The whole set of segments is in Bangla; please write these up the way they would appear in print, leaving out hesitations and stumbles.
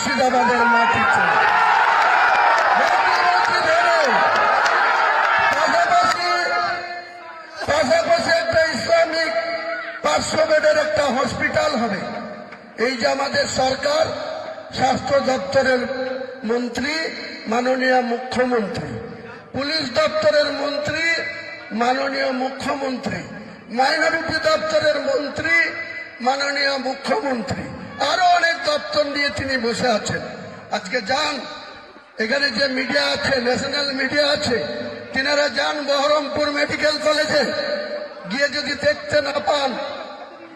মুর্শিদাবাদের মাটিতে। পাশাপাশি একটা ইসলামিক 500 বেডের একটা হসপিটাল হবে। এই যে আমাদের সরকার, স্বাস্থ্য দপ্তরের মন্ত্রী মাননীয় মুখ্যমন্ত্রী, পুলিশ দপ্তরের মন্ত্রী মাননীয় মুখ্যমন্ত্রী, মাইনরিটি দপ্তরের মন্ত্রী মাননীয় মুখ্যমন্ত্রী, আরো অনেক দপ্তর নিয়ে তিনি বসে আছেন। আজকে যান, এখানে যে মিডিয়া আছে, ন্যাশনাল মিডিয়া আছে, তিনারা যান বহরমপুর মেডিকেল কলেজে গিয়ে যদি দেখতে না পান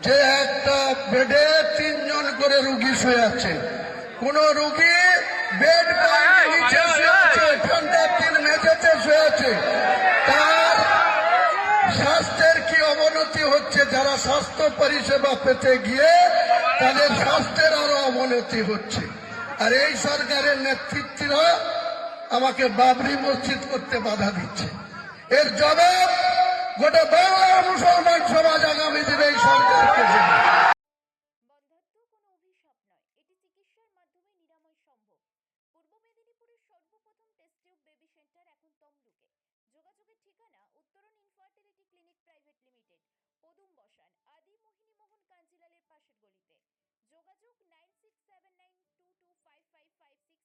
যে একটা বেডে 3 জন করে রুগী শুয়ে আছে, কোন রুগী বেড নিচে শুয়ে আছে, ঠান্ডার দিন মেঝেতে শুয়ে আছে, তার স্বাস্থ্যের কি অবনতি হচ্ছে। যারা স্বাস্থ্য পরিষেবা পেতে গিয়ে তাদের স্বাস্থ্যের আরো অবনতি হচ্ছে। আর এই সরকারের নেতৃত্বরা আমাকে বাবরি মসজিদ করতে বাধা দিচ্ছে। এর জবাব গোটা বাংলার মুসলমান সমাজ আগামী দিনে এই সরকারকে দেবে। বন্ধ্যাত্ব কোনো অভিশাপ নয়, এটি চিকিৎসার মাধ্যমে নিরাময় সম্ভব। পূর্ব মেদিনীপুরের সর্বপ্রথম টেস্ট টিউব বেবি সেন্টার এখন তমলুকে। যোগাযোগের ঠিকানা উত্তরণ ইনফার্টিলিটি ক্লিনিক প্রাইভেট লিমিটেড, পদুম বসান, আদি মোহিনী মোহন কাঞ্জিলালের পাশের গলিতে। যোগাযোগ 9679225556।